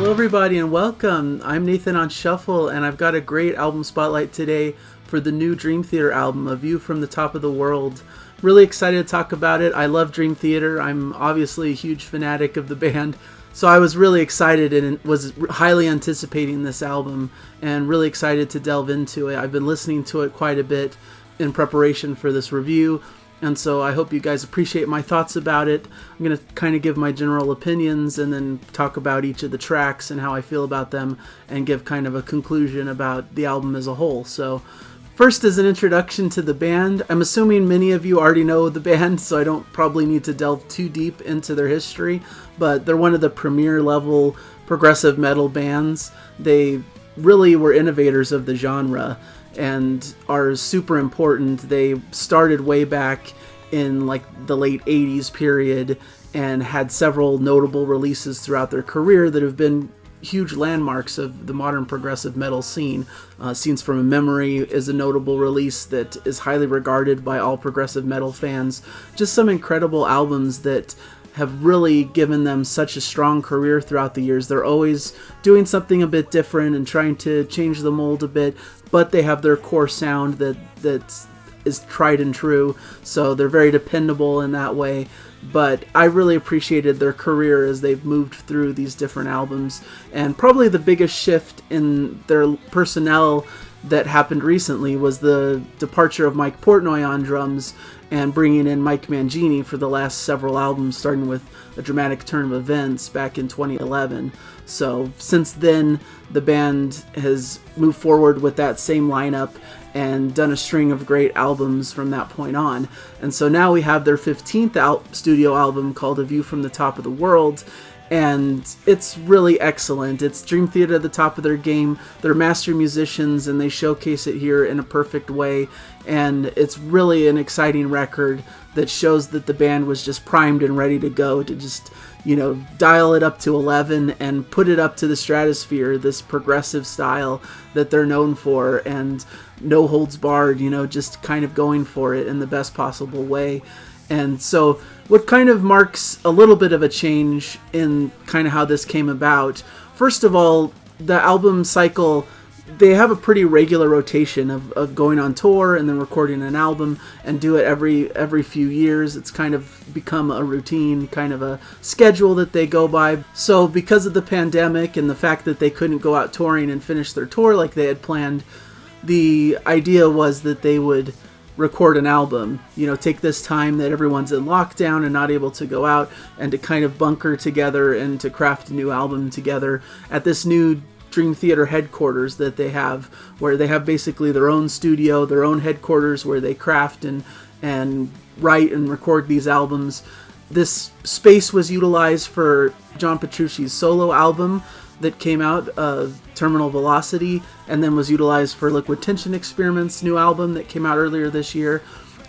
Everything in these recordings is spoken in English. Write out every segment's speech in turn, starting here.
Hello everybody and welcome. I'm Nathan on Shuffle and I've got a great album spotlight today for the new Dream Theater album, A View from the Top of the World. Really excited to talk about it. I love Dream Theater. I'm obviously a huge fanatic of the band. So I was really excited and was highly anticipating this album and really excited to delve into it. I've been listening to it quite a bit in preparation for this review. And so I hope you guys appreciate my thoughts about it. I'm going to kind of give my general opinions and then talk about each of the tracks and how I feel about them and give kind of a conclusion about the album as a whole. So first is an introduction to the band. I'm assuming many of you already know the band, so I don't probably need to delve too deep into their history, but they're one of the premier level progressive metal bands. They really were innovators of the genre and are super important. They started way back in like the late 80s period and had several notable releases throughout their career that have been huge landmarks of the modern progressive metal scene. Scenes from a Memory is a notable release that is highly regarded by all progressive metal fans. Just some incredible albums that have really given them such a strong career throughout the years. They're always doing something a bit different and trying to change the mold a bit, but they have their core sound that is tried and true, so they're very dependable in that way. But I really appreciated their career as they've moved through these different albums, and probably the biggest shift in their personnel that happened recently was the departure of Mike Portnoy on drums and bringing in Mike Mangini for the last several albums, starting with A Dramatic Turn of Events back in 2011. So since then, the band has moved forward with that same lineup and done a string of great albums from that point on. And so now we have their 15th studio album called A View from the Top of the World, and it's really excellent. It's Dream Theater at the top of their game. They're master musicians and they showcase it here in a perfect way, and it's really an exciting record that shows that the band was just primed and ready to go to just, dial it up to 11 and put it up to the stratosphere, this progressive style that they're known for, and no holds barred, just kind of going for it in the best possible way. And so what kind of marks a little bit of a change in kind of how this came about, first of all, the album cycle, they have a pretty regular rotation of going on tour and then recording an album and do it every few years. It's kind of become a routine, kind of a schedule that they go by. So because of the pandemic and the fact that they couldn't go out touring and finish their tour like they had planned, the idea was that they would record an album, take this time that everyone's in lockdown and not able to go out, and to kind of bunker together and to craft a new album together at this new Dream Theater headquarters that they have, where they have basically their own studio, their own headquarters where they craft and write and record these albums. This space was utilized for John Petrucci's solo album that came out, Terminal Velocity, and then was utilized for Liquid Tension Experiment's new album that came out earlier this year.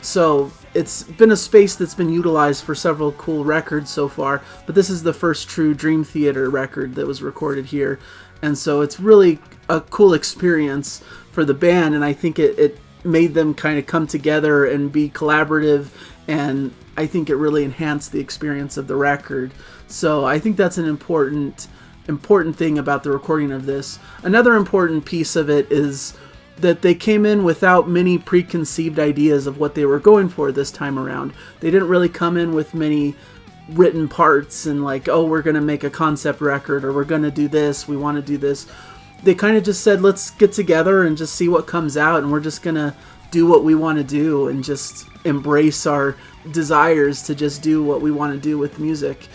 So it's been a space that's been utilized for several cool records so far, but this is the first true Dream Theater record that was recorded here. And so it's really a cool experience for the band, and I think it made them kind of come together and be collaborative, and I think it really enhanced the experience of the record. So I think that's an important thing about the recording of this. Another important piece of it is that they came in without many preconceived ideas of what they were going for this time around. They didn't really come in with many written parts and like, oh, we're going to make a concept record, or we're going to do this, we want to do this. They kind of just said, let's get together and just see what comes out, and we're just going to do what we want to do and just embrace our desires to just do what we want to do with music.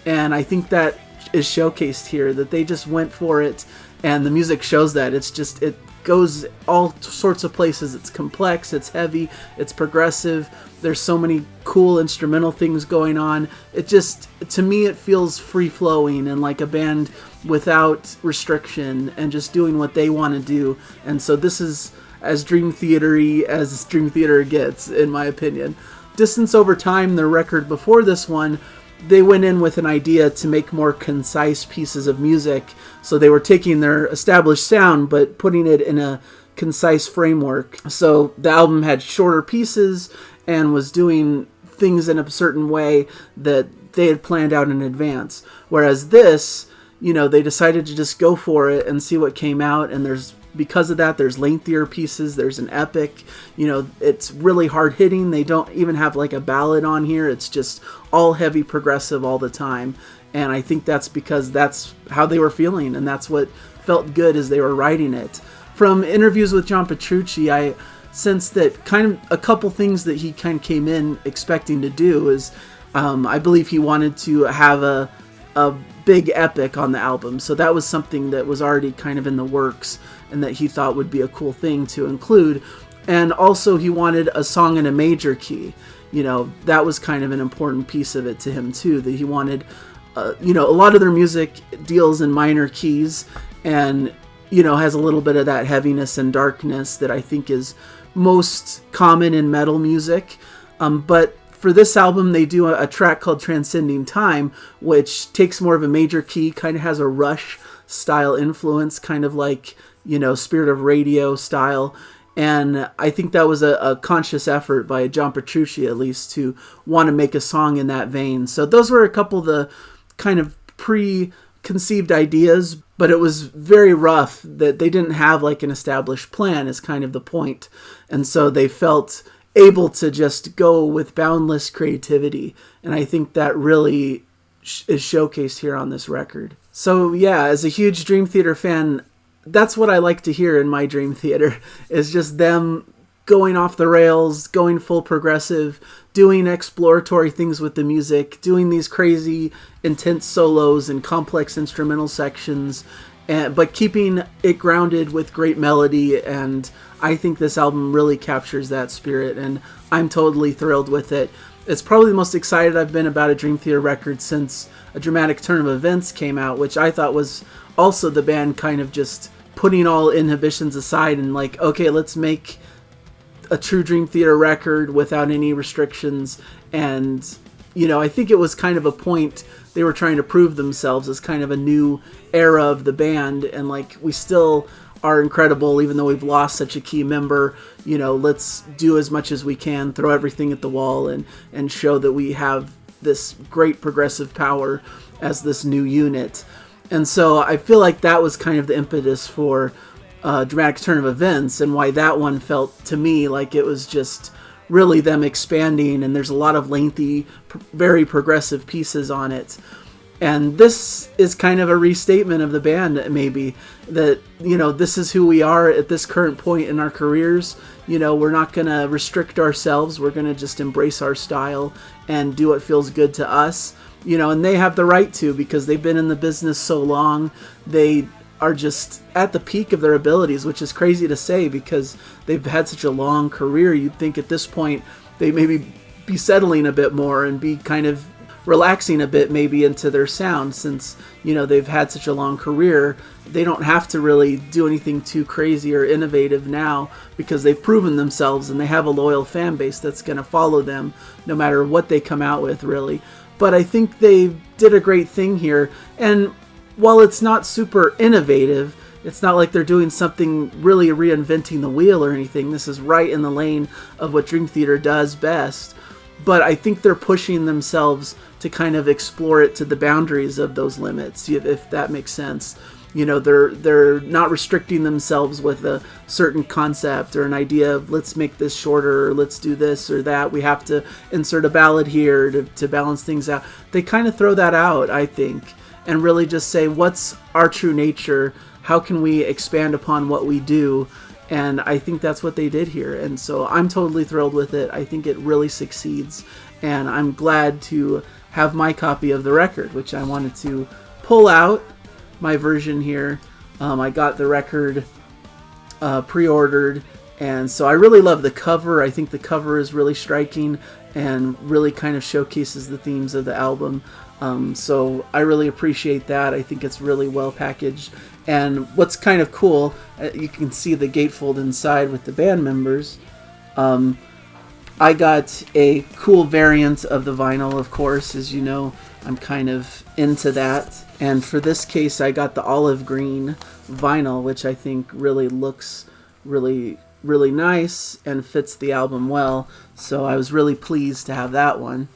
And I think that is showcased here, that they just went for it, and the music shows that. It goes all sorts of places. It's complex, it's heavy, it's progressive. There's so many cool instrumental things going on. It just, to me, it feels free-flowing and like a band without restriction and just doing what they want to do. And so this is as Dream Theater-y as Dream Theater gets, in my opinion. Distance Over Time, their record before this one, they went in with an idea to make more concise pieces of music. So they were taking their established sound but putting it in a concise framework. So the album had shorter pieces and was doing things in a certain way that they had planned out in advance. Whereas this, they decided to just go for it and see what came out. And because of that, there's lengthier pieces. There's an epic, it's really hard hitting. They don't even have like a ballad on here. It's just all heavy progressive all the time. And I think that's because that's how they were feeling, and that's what felt good as they were writing it. From interviews with John Petrucci, I sensed that kind of a couple things that he kind of came in expecting to do is, I believe he wanted to have a big epic on the album. So that was something that was already kind of in the works and that he thought would be a cool thing to include. And also he wanted a song in a major key. That was kind of an important piece of it to him too, that he wanted, a lot of their music deals in minor keys and, has a little bit of that heaviness and darkness that I think is most common in metal music. But for this album, they do a track called Transcending Time, which takes more of a major key, kind of has a Rush style influence, kind of like, Spirit of Radio style. And I think that was a conscious effort by John Petrucci, at least, to want to make a song in that vein. So those were a couple of the kind of preconceived ideas, but it was very rough that they didn't have like an established plan is kind of the point. And so they felt able to just go with boundless creativity. And I think that really is showcased here on this record. So yeah, as a huge Dream Theater fan, that's what I like to hear in my Dream Theater, is just them going off the rails, going full progressive, doing exploratory things with the music, doing these crazy, intense solos and complex instrumental sections, but keeping it grounded with great melody. And I think this album really captures that spirit, and I'm totally thrilled with it. It's probably the most excited I've been about a Dream Theater record since A Dramatic Turn of Events came out, which I thought was also the band kind of just putting all inhibitions aside and like, okay, let's make a true Dream Theater record without any restrictions. And, I think it was kind of a point they were trying to prove themselves as kind of a new era of the band. And like, we still are incredible, even though we've lost such a key member. Let's do as much as we can, throw everything at the wall and show that we have this great progressive power as this new unit. And so I feel like that was kind of the impetus for Dramatic Turn of Events, and why that one felt to me like it was just really them expanding, and there's a lot of lengthy, very progressive pieces on it. And this is kind of a restatement of the band, maybe, that, this is who we are at this current point in our careers. We're not going to restrict ourselves. We're going to just embrace our style and do what feels good to us. And they have the right to, because they've been in the business so long. They are just at the peak of their abilities, which is crazy to say because they've had such a long career. You'd think at this point they maybe be settling a bit more and be kind of relaxing a bit maybe into their sound, since they've had such a long career. They don't have to really do anything too crazy or innovative now, because they've proven themselves and they have a loyal fan base that's going to follow them no matter what they come out with, really. But I think they did a great thing here, and while it's not super innovative, it's not like they're doing something really reinventing the wheel or anything. This is right in the lane of what Dream Theater does best. But I think they're pushing themselves to kind of explore it to the boundaries of those limits, if that makes sense. They're not restricting themselves with a certain concept or an idea of let's make this shorter, or let's do this or that. We have to insert a ballad here to balance things out. They kind of throw that out, I think, and really just say, what's our true nature? How can we expand upon what we do? And I think that's what they did here. And so I'm totally thrilled with it. I think it really succeeds. And I'm glad to have my copy of the record, which I wanted to pull out my version here. I got the record pre-ordered. And so I really love the cover. I think the cover is really striking and really kind of showcases the themes of the album. So I really appreciate that. I think it's really well packaged. And what's kind of cool, you can see the gatefold inside with the band members. I got a cool variant of the vinyl, of course. As you know, I'm kind of into that. And for this case, I got the olive green vinyl, which I think really looks really nice and fits the album well. So I was really pleased to have that one.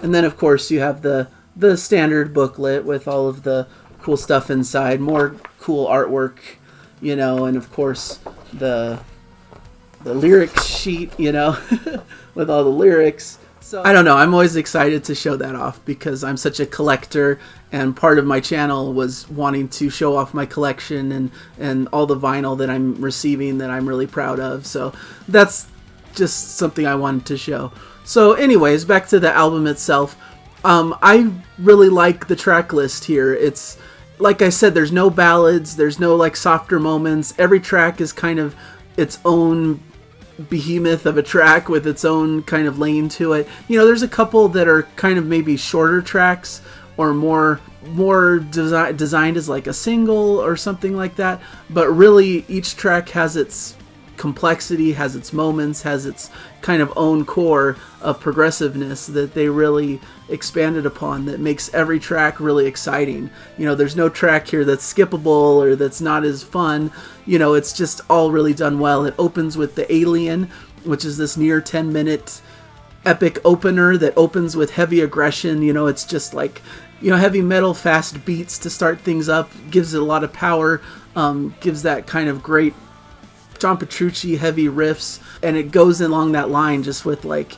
And then, of course, you have the the standard booklet with all of the cool stuff inside, more cool artwork, and of course the lyrics sheet, with all the lyrics. So I don't know, I'm always excited to show that off because I'm such a collector, and part of my channel was wanting to show off my collection and all the vinyl that I'm receiving that I'm really proud of. So that's just something I wanted to show. So anyways, back to the album itself. I really like the track list here. It's, like I said, there's no ballads, there's no like softer moments. Every track is kind of its own behemoth of a track with its own kind of lane to it. There's a couple that are kind of maybe shorter tracks or more designed as like a single or something like that. But really, each track has its complexity, has its moments, has its kind of own core of progressiveness that they really expanded upon that makes every track really exciting. There's no track here that's skippable or that's not as fun. It's just all really done well. It opens with The Alien, which is this near 10-minute epic opener that opens with heavy aggression. It's just like, heavy metal, fast beats to start things up, gives it a lot of power, gives that kind of great John Petrucci heavy riffs, and it goes along that line just with like,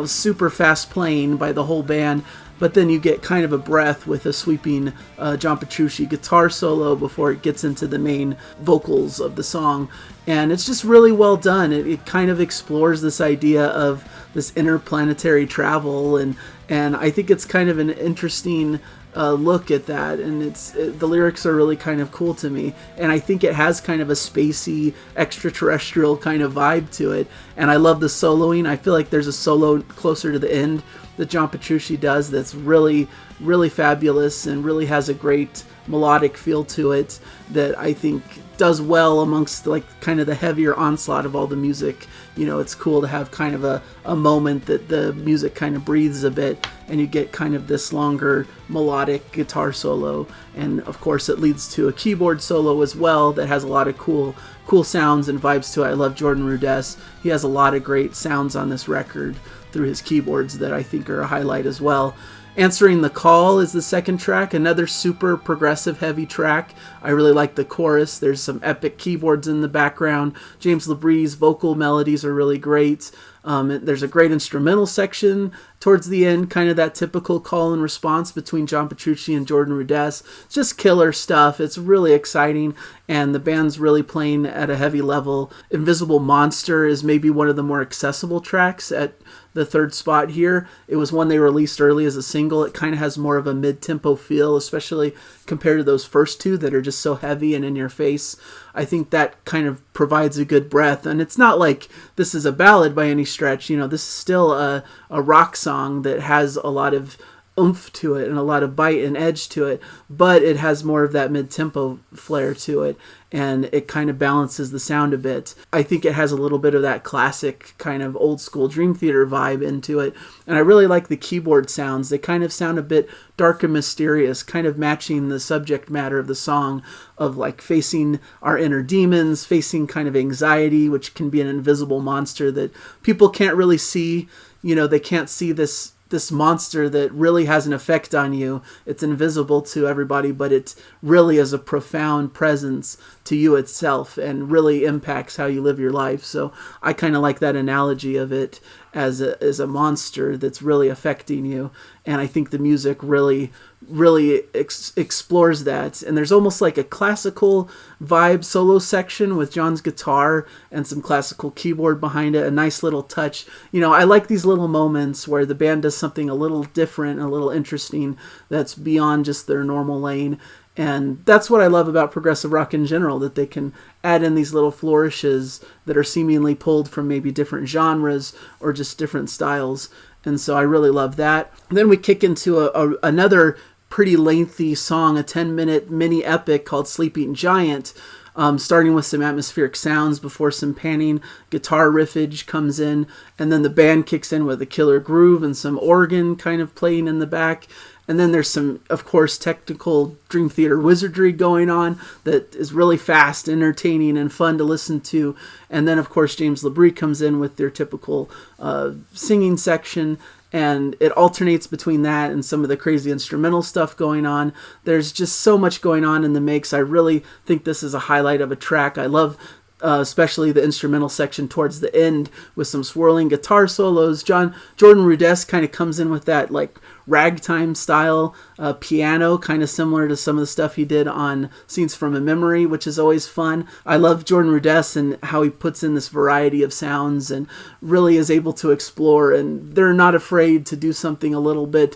super fast playing by the whole band. But then you get kind of a breath with a sweeping John Petrucci guitar solo before it gets into the main vocals of the song. And it's just really well done. It kind of explores this idea of this interplanetary travel, and I think it's kind of an interesting look at that, and the lyrics are really kind of cool to me, and I think it has kind of a spacey, extraterrestrial kind of vibe to it, and I love the soloing. I feel like there's a solo closer to the end that John Petrucci does that's really, really fabulous and really has a great melodic feel to it that I think does well amongst like kind of the heavier onslaught of all the music. It's cool to have kind of a moment that the music kind of breathes a bit and you get kind of this longer melodic guitar solo, and of course it leads to a keyboard solo as well that has a lot of cool sounds and vibes to it. I love Jordan Rudess. He has a lot of great sounds on this record through his keyboards that I think are a highlight as well. Answering the Call is the second track, another super progressive heavy track. I really like the chorus. There's some epic keyboards in the background. James LaBrie's vocal melodies are really great. There's a great instrumental section towards the end, kind of that typical call and response between John Petrucci and Jordan Rudess. It's just killer stuff. It's really exciting, and the band's really playing at a heavy level. Invisible Monster is maybe one of the more accessible tracks at the third spot here. It was one they released early as a single. It kind of has more of a mid-tempo feel, especially compared to those first two that are just so heavy and in your face. I think that kind of provides a good breath, and it's not like this is a ballad by any stretch. This is still a rock song that has a lot of oomph to it and a lot of bite and edge to it, but it has more of that mid-tempo flair to it, and it kind of balances the sound a bit. I think it has a little bit of that classic kind of old school Dream Theater vibe into it, and I really like the keyboard sounds. They kind of sound a bit dark and mysterious, kind of matching the subject matter of the song of like facing our inner demons, facing kind of anxiety, which can be an invisible monster that people can't really see. They can't see this monster that really has an effect on you. It's invisible to everybody, but it really is a profound presence to you itself and really impacts how you live your life. So I kind of like that analogy of it as a monster that's really affecting you. And I think the music really explores that. And there's almost like a classical vibe solo section with John's guitar and some classical keyboard behind it, a nice little touch. I like these little moments where the band does something a little different, a little interesting, that's beyond just their normal lane. And that's what I love about progressive rock in general, that they can add in these little flourishes that are seemingly pulled from maybe different genres or just different styles. And so I really love that. Then we kick into another pretty lengthy song, a 10-minute mini epic called Sleeping Giant, starting with some atmospheric sounds before some panning guitar riffage comes in, and then the band kicks in with a killer groove and some organ kind of playing in the back. And then there's some, of course, technical Dream Theater wizardry going on that is really fast, entertaining, and fun to listen to. And then, of course, James LaBrie comes in with their typical singing section. and it alternates between that and some of the crazy instrumental stuff going on. There's just so much going on in the mix. I really think this is a highlight of a track. I love especially the instrumental section towards the end with some swirling guitar solos. Jordan Rudess kind of comes in with that like ragtime style piano, kind of similar to some of the stuff he did on Scenes from a Memory, which is always fun. I love Jordan Rudess and how he puts in this variety of sounds and really is able to explore, and they're not afraid to do something a little bit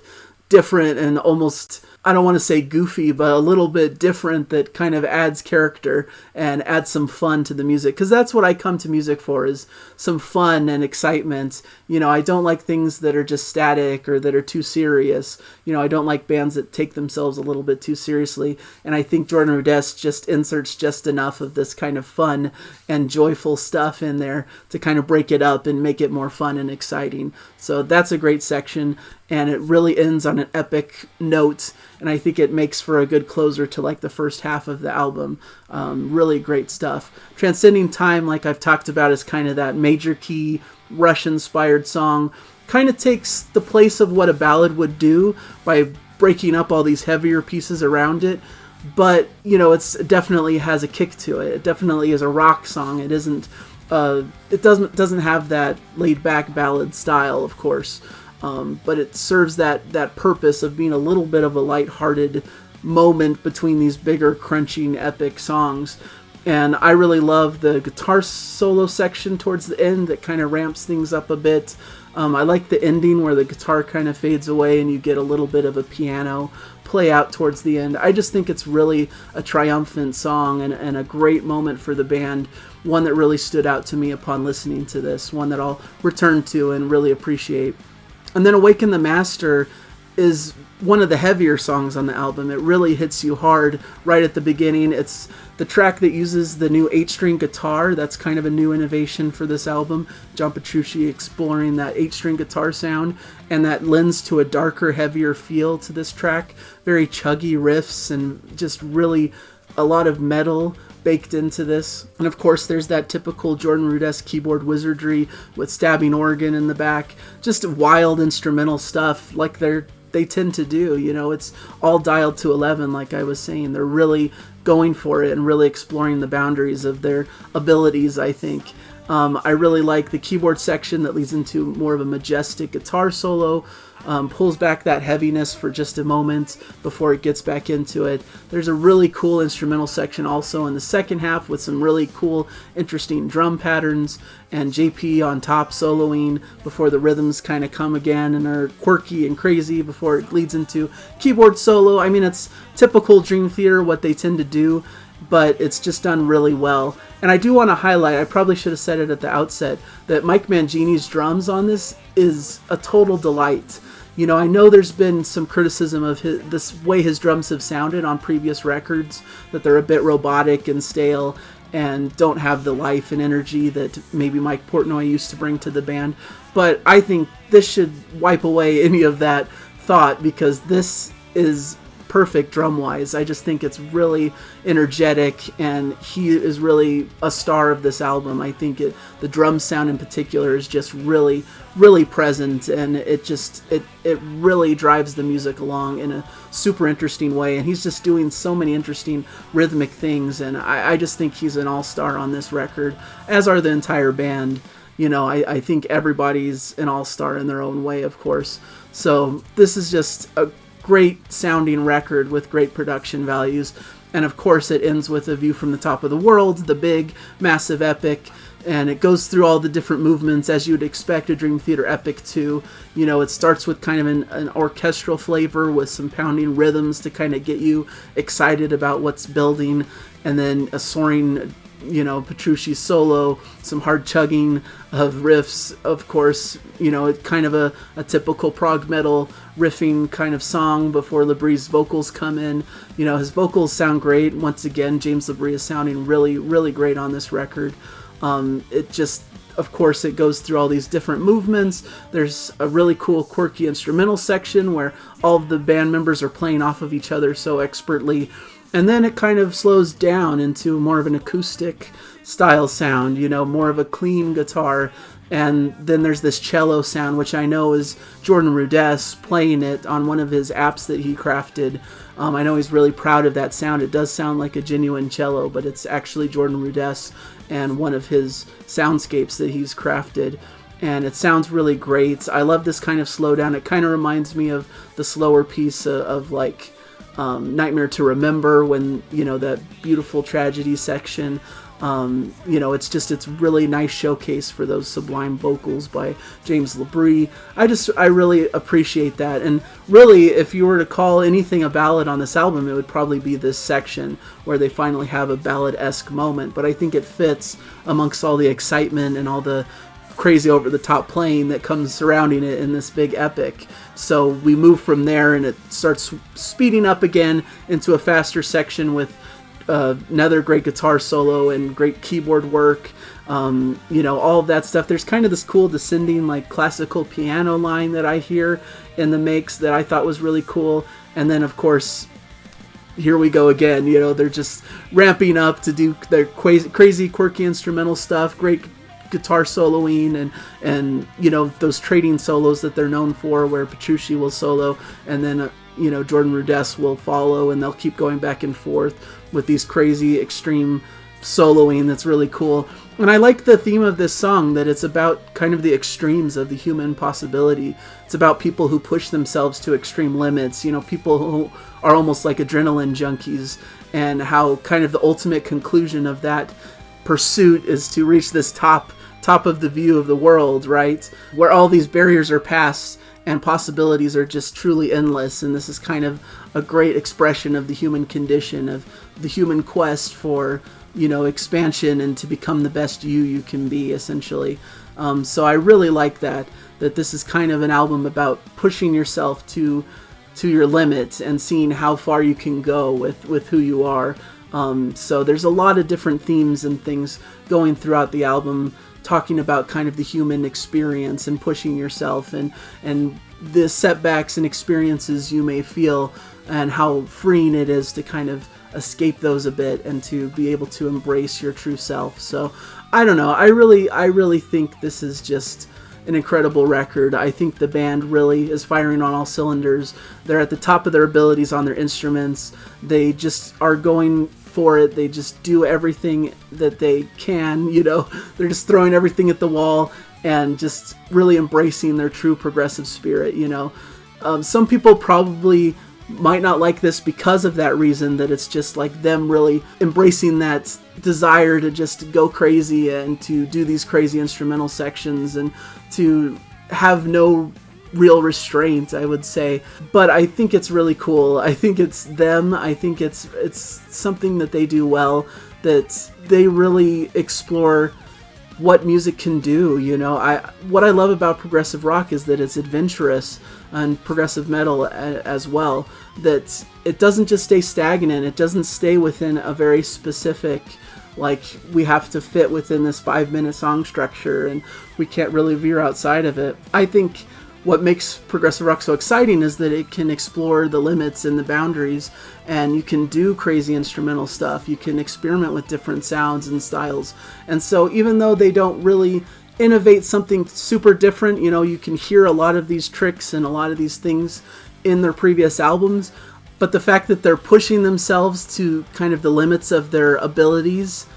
different and almost, I don't want to say goofy, but a little bit different that kind of adds character and adds some fun to the music. Because that's what I come to music for, is some fun and excitement. You know, I don't like things that are just static or that are too serious. You know, I don't like bands that take themselves a little bit too seriously. And I think Jordan Rudess just inserts just enough of this kind of fun and joyful stuff in there to kind of break it up and make it more fun and exciting. So that's a great section. And it really ends on an epic note, and I think it makes for a good closer to like the first half of the album. Really great stuff. Transcending Time, like I've talked about, is kind of that major key Rush-inspired song. Kind of takes the place of what a ballad would do by breaking up all these heavier pieces around it. But, you know, it definitely has a kick to it. It definitely is a rock song. It isn't, it doesn't have that laid back ballad style, of course. But it serves that purpose of being a little bit of a lighthearted moment between these bigger, crunching, epic songs. And I really love the guitar solo section towards the end that kind of ramps things up a bit. I like the ending where the guitar kind of fades away and you get a little bit of a piano play out towards the end. I just think it's really a triumphant song and a great moment for the band. One that really stood out to me upon listening to this. One that I'll return to and really appreciate. And then Awaken the Master is one of the heavier songs on the album. It really hits you hard right at the beginning. It's the track that uses the new 8-string guitar. That's kind of a new innovation for this album. John Petrucci exploring that 8-string guitar sound, and that lends to a darker, heavier feel to this track. Very chuggy riffs and just really a lot of metal baked into this. And of course there's that typical Jordan Rudess keyboard wizardry with stabbing organ in the back. Just wild instrumental stuff like they tend to do. You know, it's all dialed to 11, like I was saying. They're really going for it and really exploring the boundaries of their abilities, I think. I really like the keyboard section that leads into more of a majestic guitar solo. Pulls back that heaviness for just a moment before it gets back into it. There's a really cool instrumental section also in the second half with some really cool, interesting drum patterns, and JP on top soloing before the rhythms kind of come again and are quirky and crazy before it leads into keyboard solo. I mean, it's typical Dream Theater, what they tend to do, but it's just done really well. And I do want to highlight, I probably should have said it at the outset, that Mike Mangini's drums on this is a total delight. You know, I know there's been some criticism of this way his drums have sounded on previous records, that they're a bit robotic and stale and don't have the life and energy that maybe Mike Portnoy used to bring to the band. But I think this should wipe away any of that thought, because this is perfect drum-wise. I just think it's really energetic, and he is really a star of this album. I think the drum sound in particular is just really, really present, and it really drives the music along in a super interesting way, and he's just doing so many interesting rhythmic things, and I just think he's an all-star on this record, as are the entire band. You know, I think everybody's an all-star in their own way, of course. So this is just a great sounding record with great production values. And of course it ends with A View from the Top of the World, the big, massive epic. And it goes through all the different movements as you would expect a Dream Theater epic to. You know, it starts with kind of an orchestral flavor with some pounding rhythms to kind of get you excited about what's building. And then a soaring, you know, Petrucci solo, some hard chugging of riffs, of course. You know, it's kind of a typical prog metal riffing kind of song before Labríe's vocals come in. You know, his vocals sound great. Once again, James Labrie is sounding really, really great on this record. It just, of course, it goes through all these different movements. There's a really cool, quirky instrumental section where all of the band members are playing off of each other so expertly. And then it kind of slows down into more of an acoustic style sound, more of a clean guitar. And then there's this cello sound, which I know is Jordan Rudess playing it on one of his apps that he crafted. I know he's really proud of that sound. It does sound like a genuine cello, but it's actually Jordan Rudess and one of his soundscapes that he's crafted. And it sounds really great. I love this kind of slowdown. It kind of reminds me of the slower piece of like Nightmare to Remember, when that beautiful tragedy section. It's really nice showcase for those sublime vocals by James LaBrie. I really appreciate that. And really, if you were to call anything a ballad on this album, it would probably be this section where they finally have a ballad-esque moment. But I think it fits amongst all the excitement and all the crazy over-the-top playing that comes surrounding it in this big epic. So we move from there, and it starts speeding up again into a faster section with another great guitar solo and great keyboard work. All of that stuff. There's kind of this cool descending like classical piano line that I hear in the mix that I thought was really cool. And then of course, here we go again. They're just ramping up to do their crazy quirky instrumental stuff. Great guitar soloing and those trading solos that they're known for, where Petrucci will solo and then Jordan Rudess will follow, and they'll keep going back and forth with these crazy extreme soloing that's really cool. And I like the theme of this song, that it's about kind of the extremes of the human possibility. It's about people who push themselves to extreme limits, people who are almost like adrenaline junkies, and how kind of the ultimate conclusion of that pursuit is to reach this top of the view of the world, right? Where all these barriers are passed and possibilities are just truly endless. And this is kind of a great expression of the human condition, of the human quest for, expansion and to become the best you can be, essentially. So I really like that this is kind of an album about pushing yourself to your limits and seeing how far you can go with who you are. So there's a lot of different themes and things going throughout the album, talking about kind of the human experience and pushing yourself and the setbacks and experiences you may feel, and how freeing it is to kind of escape those a bit and to be able to embrace your true self. So I don't know, I really think this is just an incredible record. I think the band really is firing on all cylinders. They're at the top of their abilities on their instruments. They just are going for it. They just do everything that they can, they're just throwing everything at the wall and just really embracing their true progressive spirit. Some people probably might not like this because of that reason, that it's just like them really embracing that desire to just go crazy and to do these crazy instrumental sections and to have no real restraint, I would say. But I think it's really cool. I think it's them. I think it's something that they do well, that they really explore what music can do. What I love about progressive rock is that it's adventurous, and progressive metal as well, that it doesn't just stay stagnant. It doesn't stay within a very specific, like, we have to fit within this 5-minute song structure and we can't really veer outside of it. I think what makes progressive rock so exciting is that it can explore the limits and the boundaries, and you can do crazy instrumental stuff. You can experiment with different sounds and styles. And so even though they don't really innovate something super different, you can hear a lot of these tricks and a lot of these things in their previous albums, but the fact that they're pushing themselves to kind of the limits of their abilities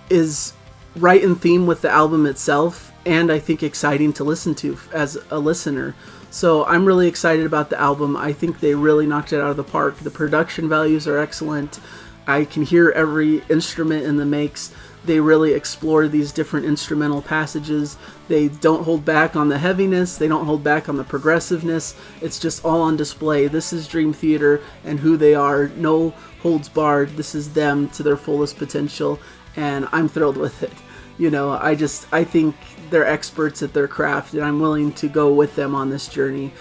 is right in theme with the album itself, and I think exciting to listen to as a listener. So I'm really excited about the album. I think they really knocked it out of the park. The production values are excellent. I can hear every instrument in the mix. They really explore these different instrumental passages. They don't hold back on the heaviness. They don't hold back on the progressiveness. It's just all on display. This is Dream Theater and who they are. No holds barred. This is them to their fullest potential, and I'm thrilled with it. I think they're experts at their craft, and I'm willing to go with them on this journey.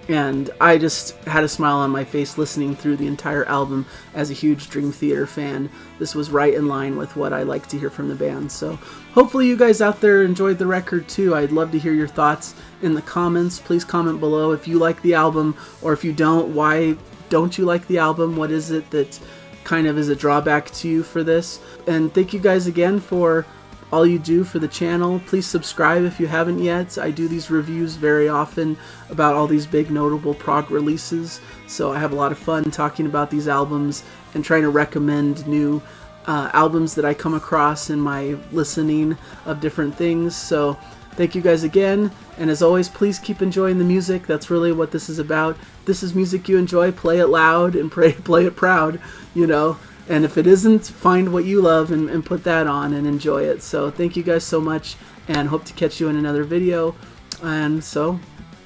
And I just had a smile on my face listening through the entire album as a huge Dream Theater fan. This was right in line with what I like to hear from the band. So hopefully you guys out there enjoyed the record too. I'd love to hear your thoughts in the comments. Please comment below if you like the album, or if you don't, why don't you like the album? What is it that kind of is a drawback to you for this. And thank you guys again for all you do for the channel. Please subscribe if you haven't yet. I do these reviews very often about all these big notable prog releases, so I have a lot of fun talking about these albums and trying to recommend new albums that I come across in my listening of different things. So thank you guys again, and as always, please keep enjoying the music. That's really what this is about. This is music you enjoy. Play it loud and play it proud, you know. And if it isn't, find what you love and put that on and enjoy it. So thank you guys so much, and hope to catch you in another video. And so,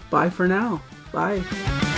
bye for now. Bye.